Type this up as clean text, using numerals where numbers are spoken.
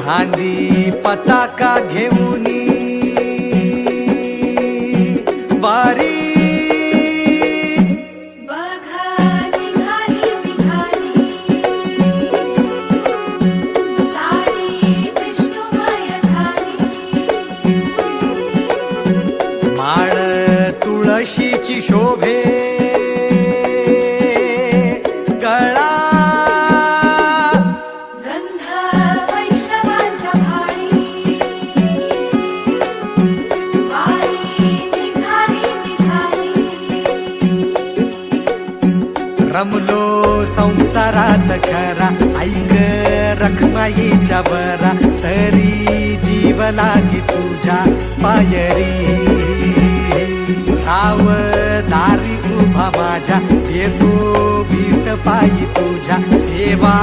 खांदी पताका घेऊनी वारी माळ तुळशीची शोभे गळा गंध वैष्णवांच्या भाळी वारी निघाली निघाली रमलो संसारात खरा ऐक रखमाईच्या बरा तरी जीव लागी तुझ्या पायरी राव दारी उभा माझ्या येतो बीट पायी तुझ्या सेवा